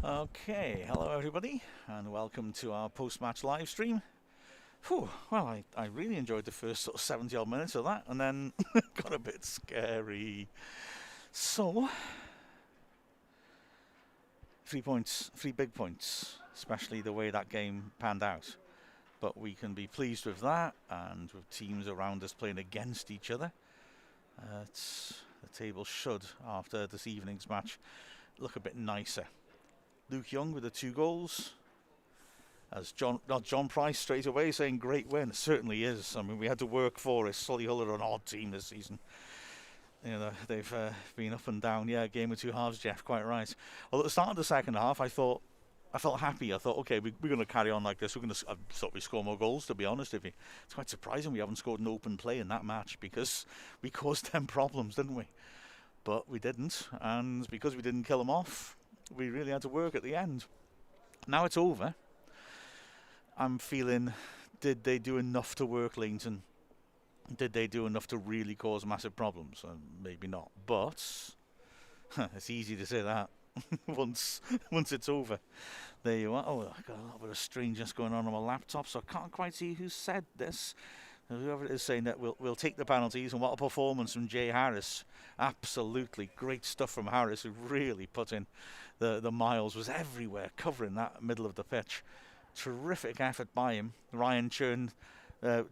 Okay, hello everybody, and welcome to our post-match live stream. Whew, well, I really enjoyed the first sort of 70 odd minutes of that, and then got a bit scary. So, 3 points, 3 big points, especially the way that game panned out. But we can be pleased with that, and with teams around us playing against each other. The table should, after this evening's match, look a bit nicer. Luke Young with the 2 goals. As John Price straight away saying great win. It certainly is. I mean, we had to work for it. Solihull are an odd team this season. You know, they've been up and down. Yeah, game of 2 halves, Jeff, quite right. Although at the start of the second half, I felt happy. I thought, okay, we're going to carry on like this. I thought we score more goals, to be honest with you. It's quite surprising we haven't scored an open play in that match because we caused them problems, didn't we? But we didn't, and because we didn't kill them off, we really had to work at the end. Now it's over. I'm feeling, did they do enough to work Leighton? Did they do enough to really cause massive problems? Maybe not, but it's easy to say that once it's over. There you are. Oh, I got a little bit of strangeness going on my laptop, so I can't quite see who said this. Whoever it is saying that we'll take the penalties, and what a performance from Jay Harris. Absolutely great stuff from Harris, who really put in the miles, was everywhere, covering that middle of the pitch. Terrific effort by him. Ryan Churn,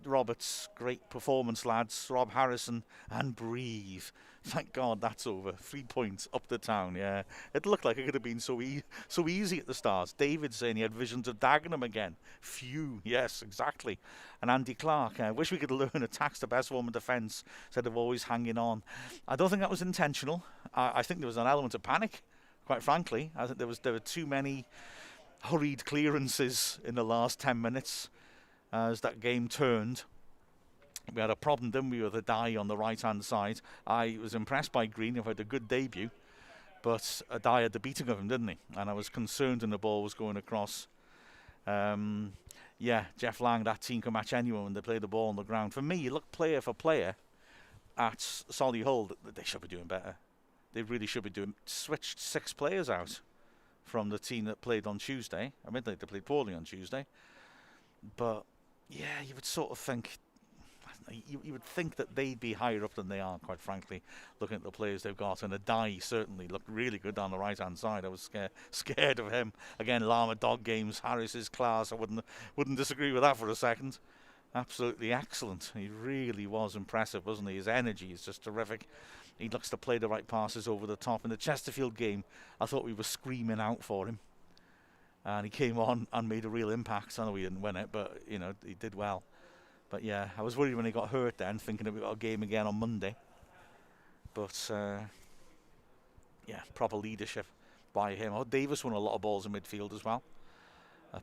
Roberts, great performance, lads. Rob Harrison, and breathe. Thank God that's over. 3 points up the town, yeah. It looked like it could have been so easy at the start. David saying he had visions of Dagenham again. Phew, yes, exactly. And Andy Clark, I wish we could learn attack's the best form of defence instead of always hanging on. I don't think that was intentional. I think there was an element of panic, quite frankly. I think there were too many hurried clearances in the last 10 minutes as that game turned. We had a problem, didn't we, with a die on the right-hand side. I was impressed by Green, who had a good debut, but a die had the beating of him, didn't he? And I was concerned when the ball was going across. Yeah, Jeff Lang, that team can match anyone when they play the ball on the ground. For me, you look player for player at Solihull, they should be doing better. They really should be doing. Switched 6 players out from the team that played on Tuesday. I mean, they played poorly on Tuesday. But, yeah, you would sort of think, you would think that they'd be higher up than they are, quite frankly, looking at the players they've got. And Adai certainly looked really good down the right-hand side. I was scared of him. Again, Lama Dog Games, Harris's class. I wouldn't disagree with that for a second. Absolutely excellent. He really was impressive, wasn't he? His energy is just terrific. He looks to play the right passes over the top. In the Chesterfield game, I thought we were screaming out for him. And he came on and made a real impact. I know he didn't win it, but, you know, he did well. But, yeah, I was worried when he got hurt then, thinking that we got a game again on Monday. But, yeah, proper leadership by him. Oh, Davis won a lot of balls in midfield as well.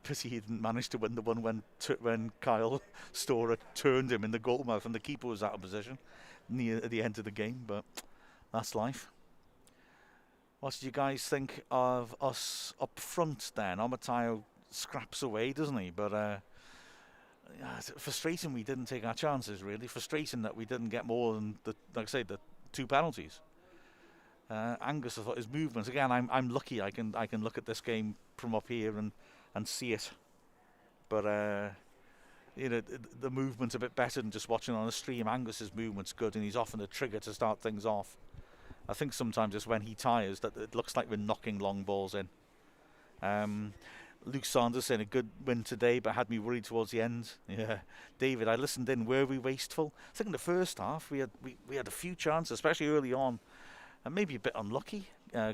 Pity he didn't manage to win the one when Kyle Storer turned him in the goalmouth and the keeper was out of position near at the end of the game, but that's life. What do you guys think of us up front then? Omotayo scraps away, doesn't he? But it's frustrating we didn't take our chances, really. Frustrating that we didn't get more than, like I say, the 2 penalties. Angus, I thought his movements, again, I'm lucky I can look at this game from up here and see it. But, you know, the movement's a bit better than just watching on a stream. Angus's movement's good, and he's often a trigger to start things off. I think sometimes it's when he tires that it looks like we're knocking long balls in. Luke Saunders saying a good win today, but had me worried towards the end. Yeah, David, I listened in. Were we wasteful? I think in the first half we had a few chances, especially early on, and maybe a bit unlucky.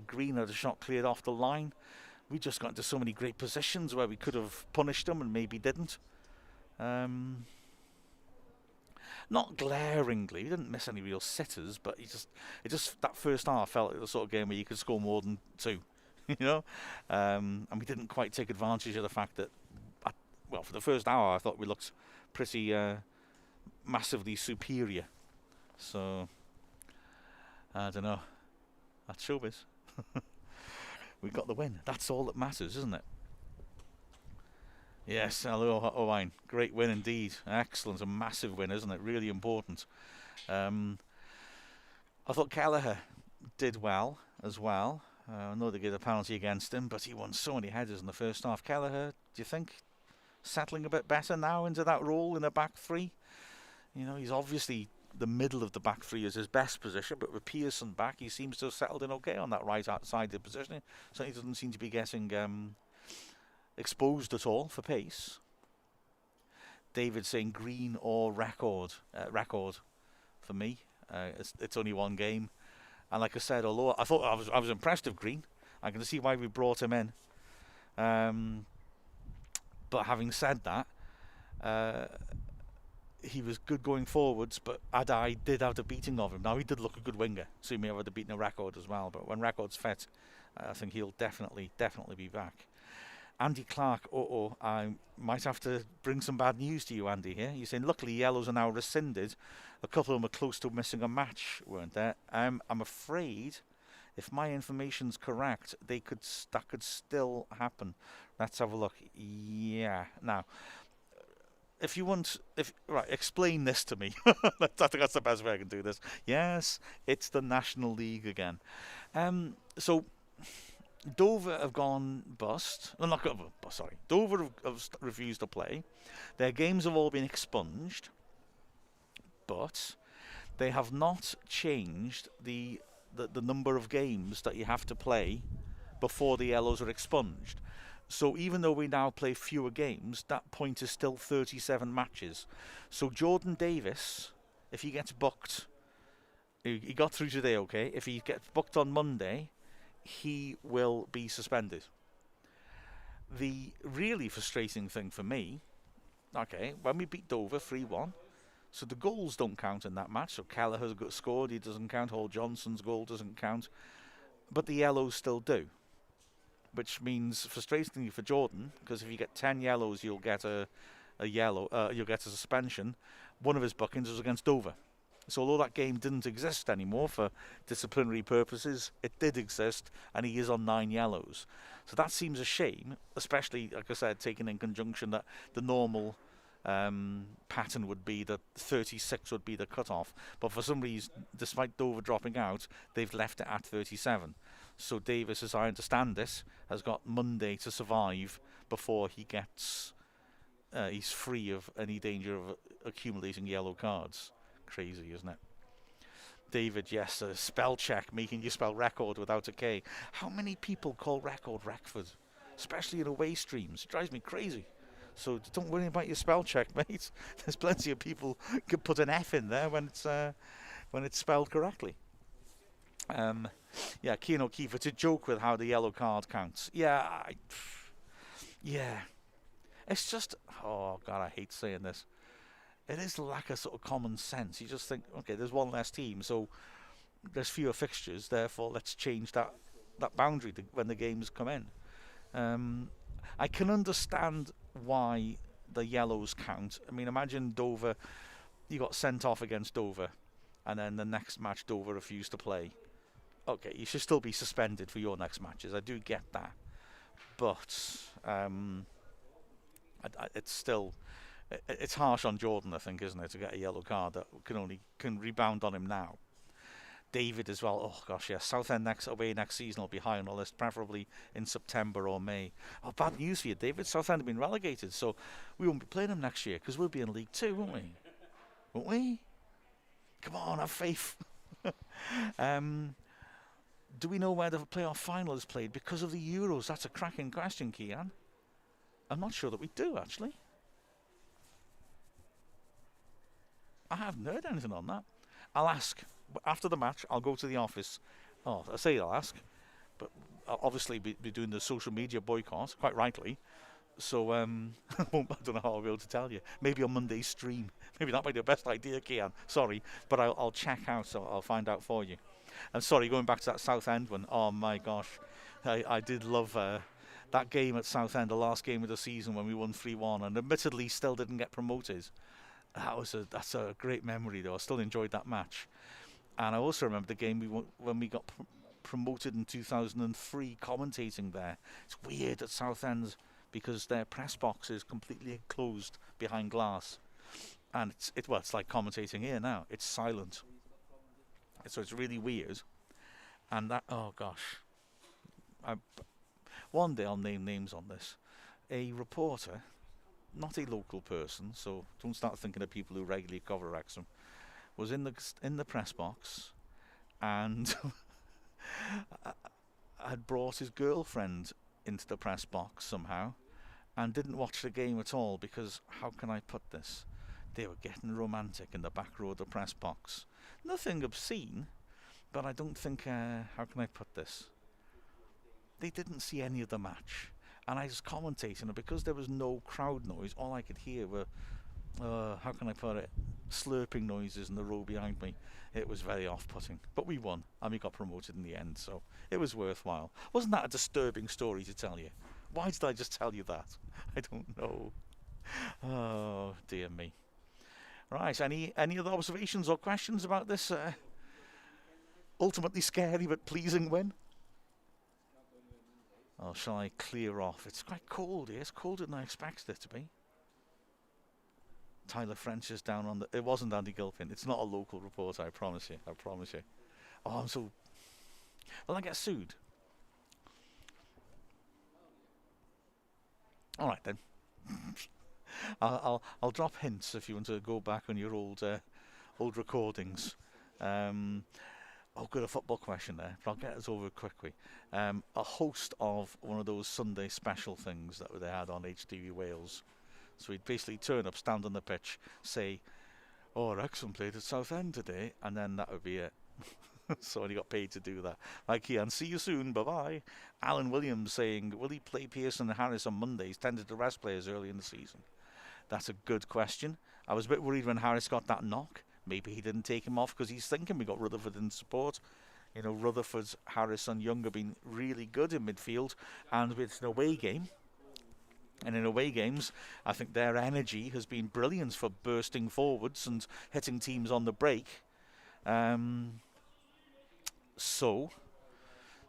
Green had a shot cleared off the line. We just got into so many great positions where we could have punished them and maybe didn't. Not glaringly, we didn't miss any real sitters, but it just that first half felt like the sort of game where you could score more than 2, you know. And we didn't quite take advantage of the fact that, well, for the first hour I thought we looked pretty massively superior. So I don't know. That's showbiz. We got the win. That's all that matters, isn't it? Yes, hello, Owain. Great win indeed. Excellent. A massive win, isn't it? Really important. I thought Kelleher did well as well. I know they gave a penalty against him, but he won so many headers in the first half. Kelleher, do you think settling a bit better now into that role in the back three? You know, he's obviously the middle of the back three is his best position, but with Pearson back, he seems to have settled in okay on that right side of the position. So he doesn't seem to be getting exposed at all for pace. David saying green or record. Record for me. It's only one game. And like I said, although I thought I was impressed with Green, I can see why we brought him in. But having said that, he was good going forwards, but Adai did have the beating of him. Now, he did look a good winger, so he may have had the beating of Record as well. But when Record's fit, I think he'll definitely be back. Andy Clark, I might have to bring some bad news to you, Andy, here. You're saying, luckily, yellows are now rescinded. A couple of them are close to missing a match, weren't there? I'm afraid, if my information's correct, that could still happen. Let's have a look. Yeah. Now, explain this to me. I think that's the best way I can do this. Yes, it's the National League again. So Dover have gone bust. No, not gone bust, sorry. Dover have refused to play. Their games have all been expunged, but they have not changed the number of games that you have to play before the yellows are expunged. So even though we now play fewer games, that point is still 37 matches. So Jordan Davis, if he gets booked, he got through today, okay? If he gets booked on Monday, he will be suspended. The really frustrating thing for me, okay, when we beat Dover 3-1, so the goals don't count in that match. So Kelleher's scored, he doesn't count. Hall Johnson's goal doesn't count. But the yellows still do. Which means, frustratingly for Jordan, because if you get 10 yellows, you'll get a you'll get a suspension. One of his bookings was against Dover. So although that game didn't exist anymore for disciplinary purposes, it did exist, and he is on 9 yellows. So that seems a shame, especially, like I said, taken in conjunction that the normal pattern would be that 36 would be the cut-off. But for some reason, despite Dover dropping out, they've left it at 37. So Davis, as I understand this, has got Monday to survive before he gets he's free of any danger of accumulating yellow cards. Crazy, isn't it? David, yes, a spell check, making you spell record without a K. How many people call record Wrexford? Especially in away streams. It drives me crazy. So don't worry about your spell check, mate. There's plenty of people who can put an F in there when it's spelled correctly. Yeah, Keane O'Keefe, it's a joke with how the yellow card counts. Yeah. It's just, oh God, I hate saying this. It is the lack of sort of common sense. You just think, okay, there's one less team, so there's fewer fixtures, therefore let's change that boundary when the games come in. I can understand why the yellows count. I mean, imagine Dover, you got sent off against Dover, and then the next match Dover refused to play. Okay, you should still be suspended for your next matches. I do get that, but it's still it's harsh on Jordan, I think, isn't it, to get a yellow card that can rebound on him now. David as well. Oh gosh, yeah. Southend away next season will be high on the list, preferably in September or May. Oh, bad news for you, David. Southend have been relegated, so we won't be playing them next year because we'll be in League 2, won't we? Won't we? Come on, have faith. Do we know where the playoff final is played because of the Euros? That's a cracking question, Kian. I'm not sure that we do, actually. I haven't heard anything on that. I'll ask. After the match, I'll go to the office. Oh, I say I'll ask. But I'll obviously be doing the social media boycott, quite rightly. So I don't know how I'll be able to tell you. Maybe on Monday's stream. Maybe that might be the best idea, Kian. Sorry. But I'll check out, so I'll find out for you. And sorry, going back to that Southend one. Oh, my gosh. I did love that game at Southend, the last game of the season when we won 3-1. And admittedly, still didn't get promoted. That's a great memory, though. I still enjoyed that match. And I also remember the game when we got promoted in 2003, commentating there. It's weird at Southend because their press box is completely enclosed behind glass. And it's like commentating here now. It's silent. So it's really weird. And that, oh gosh. one day I'll name names on this. A reporter, not a local person, so don't start thinking of people who regularly cover Wrexham, was in the press box and had brought his girlfriend into the press box somehow and didn't watch the game at all because, how can I put this? They were getting romantic in the back row of the press box. Nothing obscene, but I don't think, how can I put this? They didn't see any of the match. And I was commentating, and because there was no crowd noise, all I could hear were, how can I put it, slurping noises in the row behind me. It was very off-putting. But we won, and we got promoted in the end, so it was worthwhile. Wasn't that a disturbing story to tell you? Why did I just tell you that? I don't know. Oh, dear me. Right, any other observations or questions about this ultimately scary but pleasing win? Oh, shall I clear off? It's quite cold here. It's colder than I expected it to be. Tyler French is down on the... It wasn't Andy Gilpin. It's not a local reporter, I promise you. I promise you. Oh, I'm so... Will I get sued? All right, then. I'll drop hints if you want to go back on your old recordings. Good, a football question there, but I'll get us over quickly. A host of one of those Sunday special things that they had on HTV Wales. So he'd basically turn up, stand on the pitch, say, "Oh, Wrexham played at Southend today," and then that would be it. So he got paid to do that. Like Ian, see you soon, bye-bye. Alan Williams saying, will he play Pearce and Harris on Monday? He's tended to rest players early in the season. That's a good question. I was a bit worried when Harris got that knock. Maybe he didn't take him off because he's thinking we got Rutherford in support. You know, Rutherford, Harris and Young have been really good in midfield, and with an away game. And in away games, I think their energy has been brilliant for bursting forwards and hitting teams on the break. So,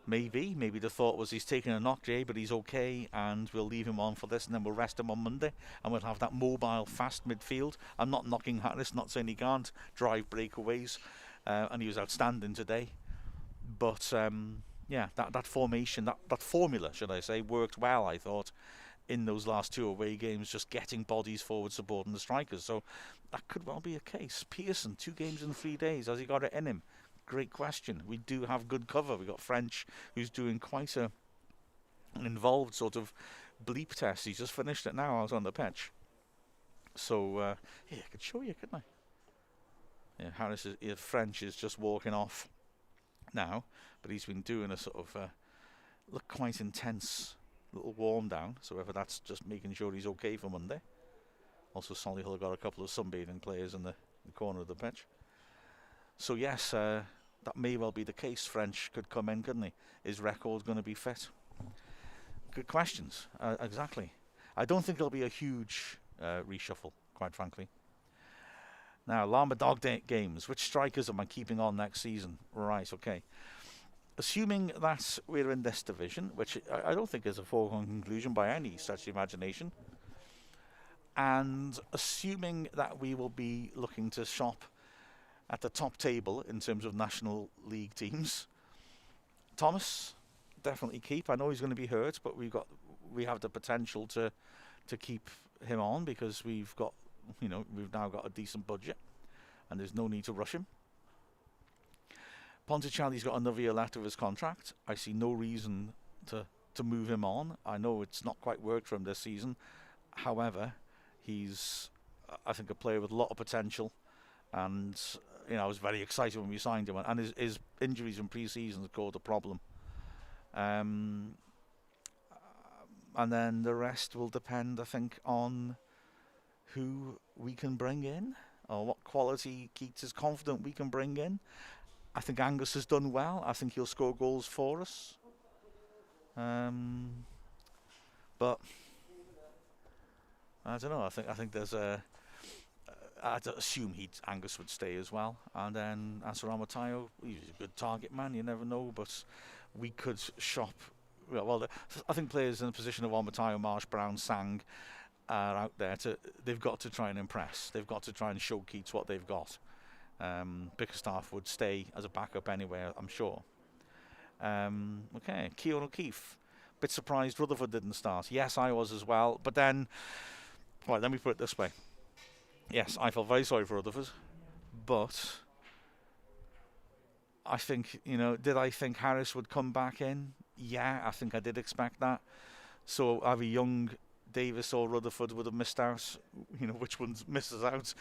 maybe the thought was he's taking a knock, Jay, but he's okay, and we'll leave him on for this, and then we'll rest him on Monday, and we'll have that mobile, fast midfield. I'm not knocking Harris, not saying he can't drive breakaways, and he was outstanding today. But, yeah, that formation, that formula, should I say, worked well, I thought, in those last two away games, just getting bodies forward, supporting the strikers. So that could well be a case. Pearson, 2 games in 3 days. Has he got it in him? Great question. We do have good cover. We've got French, who's doing quite an involved sort of bleep test. He's just finished it now. I was on the pitch. So, yeah, I could show you, couldn't I? Yeah, French is just walking off now, but he's been doing a sort of look quite intense little warm down. So whether that's just making sure he's okay for Monday. Also, Solihull got a couple of sunbathing players in the corner of the pitch. So yes, that may well be the case. French could come in, couldn't he? Is Record going to be fit? Good questions. Exactly. I don't think there'll be a huge reshuffle, quite frankly. Now, Llama Dog games. Which strikers am I keeping on next season? Right, okay. Assuming that we're in this division, which I don't think is a foregone conclusion by any stretch of imagination, and assuming that we will be looking to shop at the top table in terms of National League teams, Thomas, definitely keep. I know he's going to be hurt, but we have the potential to keep him on because we've now got a decent budget, and there's no need to rush him. Ponticelli's got another year left of his contract. I see no reason to move him on. I know it's not quite worked for him this season. However, he's, I think, a player with a lot of potential, and I was very excited when we signed him, and his injuries in pre-season caused a problem. And then the rest will depend, I think, on who we can bring in, or what quality Keats is confident we can bring in. I think Angus has done well. I think he'll score goals for us. But I don't know. I think there's I'd assume Angus would stay as well, and then Asar Amatayo, he's a good target man. You never know, but we could shop. Well, I think players in the position of Amatayo, Marsh, Brown, Sang are out there they've got to try and impress. They've got to try and show Keats what they've got. Bickerstaff would stay as a backup anyway, I'm sure. Okay, Keown O'Keefe. Bit surprised Rutherford didn't start. Yes, I was as well. But then, right, let me put it this way. Yes, I felt very sorry for Rutherford, but I think, did I think Harris would come back in? Yeah, I think I did expect that. So either Young, Davis or Rutherford would have missed out. Which ones misses out?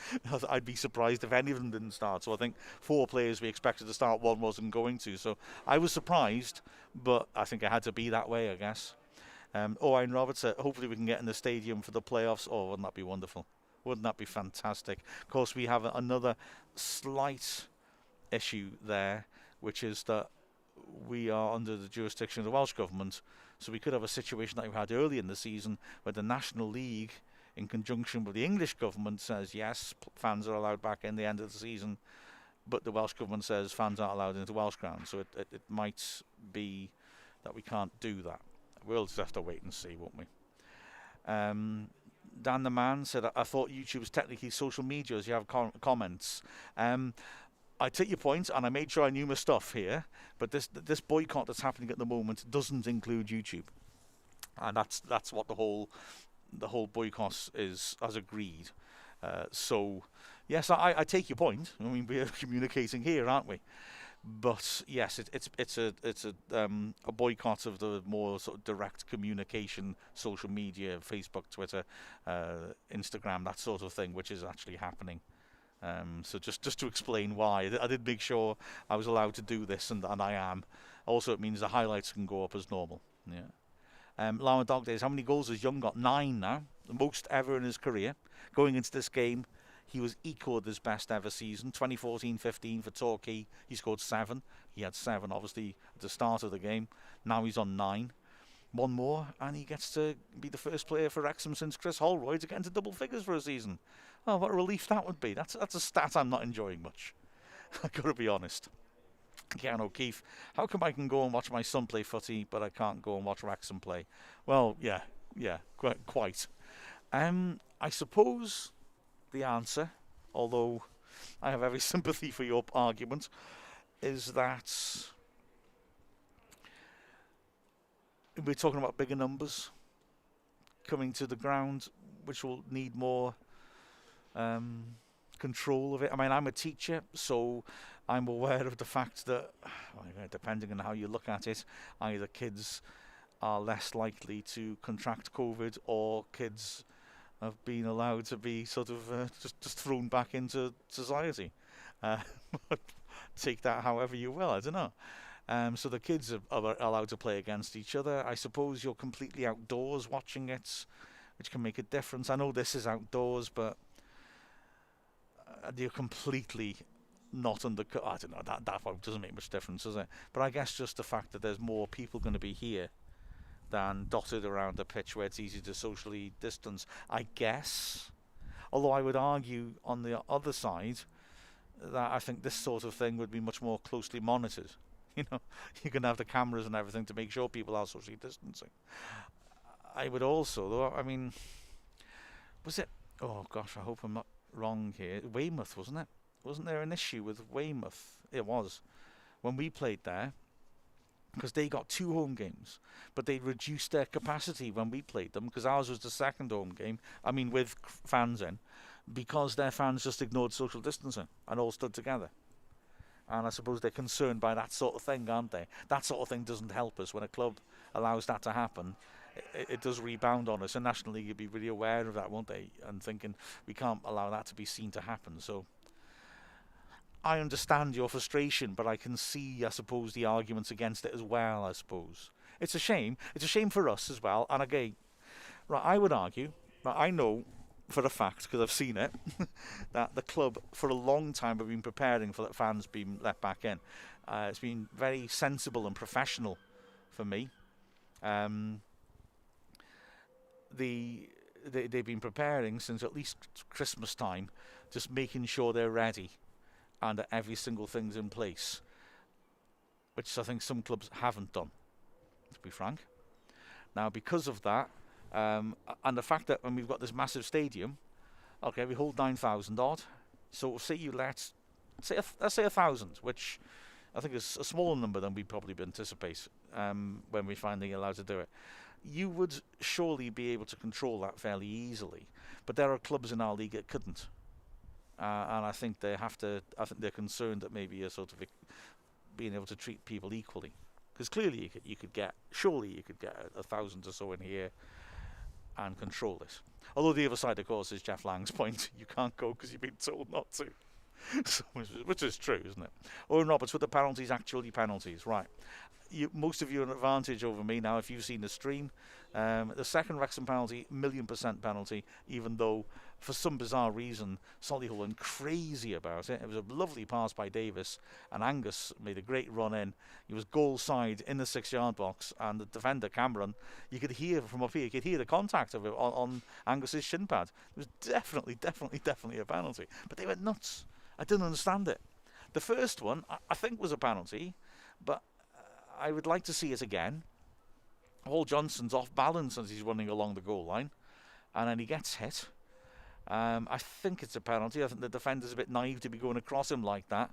I'd be surprised if any of them didn't start. So I think 4 players we expected to start, one wasn't going to. So I was surprised, but I think it had to be that way, I guess. Owen Roberts said, hopefully we can get in the stadium for the playoffs. Oh, wouldn't that be wonderful? Wouldn't that be fantastic? Of course, we have another slight issue there, which is that we are under the jurisdiction of the Welsh Government, so we could have a situation that we had early in the season where the National League, in conjunction with the English Government, says yes, fans are allowed back in the end of the season, but the Welsh Government says fans aren't allowed into Welsh ground, so it might be that we can't do that. We'll just have to wait and see, won't we? Dan the Man said, I thought YouTube was technically social media, as you have comments. I take your point, and I made sure I knew my stuff here, but this boycott that's happening at the moment doesn't include YouTube, and that's what the whole boycott is, as agreed. So yes, I take your point. I mean, we're communicating here, aren't we? But yes, it's a boycott of the more sort of direct communication, social media, Facebook, Twitter, Instagram, that sort of thing, which is actually happening. So just to explain why, I did make sure I was allowed to do this, and I am. Also, it means the highlights can go up as normal. Yeah. Lama Dog Days, how many goals has Young got? 9 now, the most ever in his career. Going into this game, he was equalled his best ever season. 2014-15 for Torquay, he scored 7. He had 7, obviously, at the start of the game. Now he's on 9. One more, and he gets to be the first player for Wrexham since Chris Holroyd to get into double figures for a season. Oh, what a relief that would be. That's a stat I'm not enjoying much. I've got to be honest. Keown O'Keefe, how come I can go and watch my son play footy, but I can't go and watch Wrexham play? Well, yeah, quite. I suppose the answer, although I have every sympathy for your argument, is that we're talking about bigger numbers coming to the ground, which will need more control of it. I mean, I'm a teacher, so I'm aware of the fact that, depending on how you look at it, either kids are less likely to contract COVID, or kids have been allowed to be sort of just thrown back into society. Take that however you will, I don't know. So the kids are allowed to play against each other. I suppose you're completely outdoors watching it, which can make a difference. I know this is outdoors, but you're completely not under... I don't know, that doesn't make much difference, does it? But I guess just the fact that there's more people going to be here than dotted around the pitch where it's easy to socially distance, I guess. Although I would argue on the other side that I think this sort of thing would be much more closely monitored. You can have the cameras and everything to make sure people are socially distancing. I would also, though, I mean, was it... Oh, gosh, I hope I'm not wrong here. Weymouth, wasn't it? Wasn't there an issue with Weymouth? It was. When we played there, because they got 2 home games, but they reduced their capacity when we played them, because ours was the second home game, I mean with fans in, because their fans just ignored social distancing and all stood together. And I suppose they're concerned by that sort of thing, aren't they? That sort of thing doesn't help us. When a club allows that to happen, it does rebound on us. And National League would be really aware of that, won't they? And thinking, we can't allow that to be seen to happen. So I understand your frustration, but I can see, I suppose, the arguments against it as well, I suppose. It's a shame. It's a shame for us as well. And again, right, I would argue, I know for a fact, because I've seen it, that the club for a long time have been preparing for the fans being let back in. It's been very sensible and professional for me. They've been preparing since at least Christmas time, just making sure they're ready and that every single thing's in place, which I think some clubs haven't done, to be frank. Now, because of that, and the fact that when we've got this massive stadium, okay, we hold 9,000 odd. So say let's say 1,000, which I think it's a smaller number than we probably anticipate when we finally allowed to do it. You would surely be able to control that fairly easily, but there are clubs in our league that couldn't, and I think they have to. I think they're concerned that maybe a sort of being able to treat people equally, because clearly you could get 1,000 or so in here and control it. Although the other side, of course, is Jeff Lang's point: you can't go because you've been told not to. So, which is true, isn't it? Owen Roberts, with the penalties actually penalties, right? Most of you are an advantage over me now if you've seen the stream. The second Wrexham penalty, 1,000,000% penalty, even though for some bizarre reason Solihull went crazy about it. It was a lovely pass by Davis, and Angus made a great run in. He was goal side in the 6-yard box, and the defender Cameron, you could hear from up here, you could hear the contact of it on Angus's shin pad. It was definitely a penalty, but they went nuts. I didn't understand it. The first one, I think, was a penalty, but I would like to see it again. Hall Johnson's off balance as he's running along the goal line, and then he gets hit. I think it's a penalty. I think the defender's a bit naive to be going across him like that,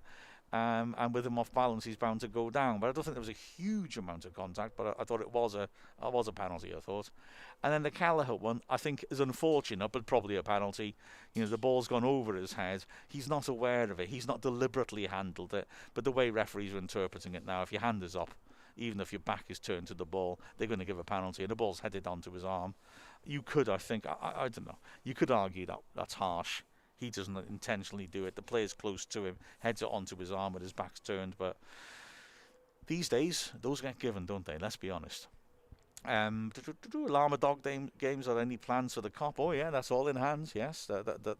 and with him off balance, he's bound to go down. But I don't think there was a huge amount of contact, but I thought it was a penalty, I thought. And then the Kelleher one, I think, is unfortunate, but probably a penalty. You know, the ball's gone over his head. He's not aware of it. He's not deliberately handled it. But the way referees are interpreting it now, if your hand is up, even if your back is turned to the ball, they're going to give a penalty, and the ball's headed onto his arm. You could, I think, I don't know, you could argue that that's harsh. He doesn't intentionally do it. The player's close to him, heads it onto his arm with his back's turned. But these days, those get given, don't they? Let's be honest. Llama Dog games, are any plans for the Cop? Oh yeah, that's all in hands. Yes, the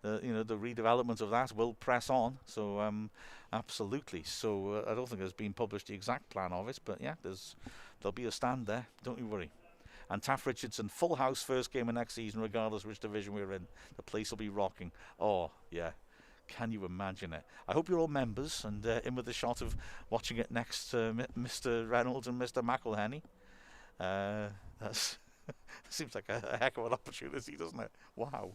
redevelopment of that will press on. So absolutely. So I don't think there's been published the exact plan of it, but yeah, there'll be a stand there. Don't you worry. And Taff Richardson, full house, first game of next season, regardless which division we're in. The place will be rocking. Oh yeah. Can you imagine it? I hope you're all members and in with the shot of watching it next to Mr. Reynolds and Mr. McElhenney. That seems like a heck of an opportunity, doesn't it? Wow.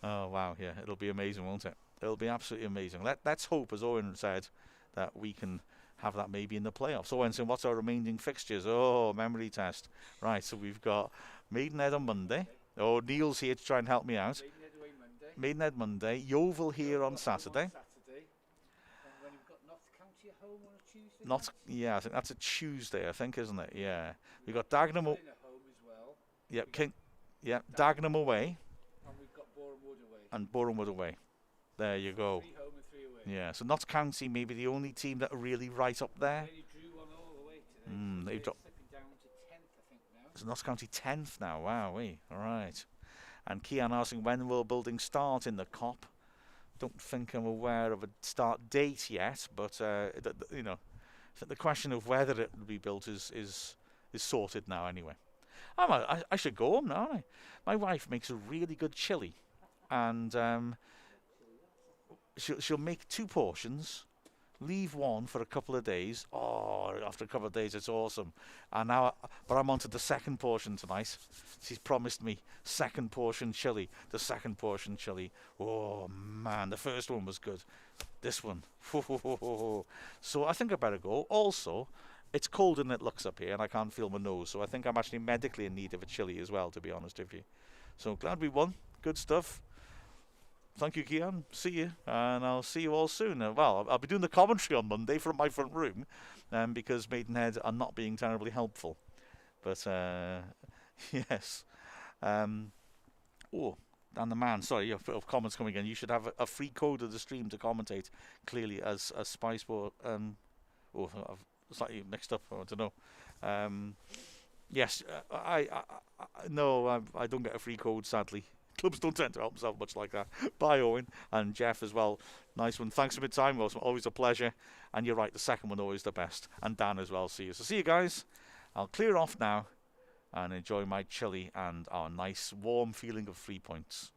Oh, wow, yeah. It'll be amazing, won't it? It'll be absolutely amazing. Let's hope, as Owen said, that we can have that maybe in the playoffs. Owen saying, what's our remaining fixtures? Oh, memory test. Right, so we've got Maidenhead on Monday. Oh, Neil's here to try and help me out. Maidenhead Monday, Yeovil here on Saturday. And then we've got Notts County at home on a Tuesday. Yeah, I think that's a Tuesday, I think, isn't it? Yeah. We've got Dagenham at home as well. Yep, Dagenham away. And we've got Boreham Wood away. And Boreham Wood away. There you go. 3 home and 3 away. Yeah, so Notts County maybe the only team that are really right up there. They drew one all the way today. They've dropped down to 10th, I think, now. So Notts County 10th now. Wow, all right. And Kian asking, when will building start in the Cop? Don't think I'm aware of a start date yet, but the question of whether it will be built is sorted now anyway. I should go home now, aren't I? My wife makes a really good chili, and she'll make 2 portions, leave one for a couple of days. Oh, after a couple of days, it's awesome. And now, but I'm on to the second portion tonight. She's promised me second portion chili. The second portion chili. Oh man, the first one was good. This one. So I think I better go. Also, it's colder than it looks up here, and I can't feel my nose. So I think I'm actually medically in need of a chili as well, to be honest with you. So glad we won. Good stuff. Thank you, Kian. See you, and I'll see you all soon. I'll be doing the commentary on Monday from my front room, because Maidenhead are not being terribly helpful. But yes. Dan the man. Sorry, of comments coming in. You should have a free code of the stream to commentate clearly as Spy Sport. I've slightly mixed up. I don't know. Yes, I don't get a free code, sadly. Clubs don't tend to help themselves much like that. Bye, Owen. And Jeff as well. Nice one. Thanks for the time. Always a pleasure. And you're right, the second one always the best. And Dan as well. See you. So see you guys. I'll clear off now and enjoy my chili and our nice warm feeling of 3 points.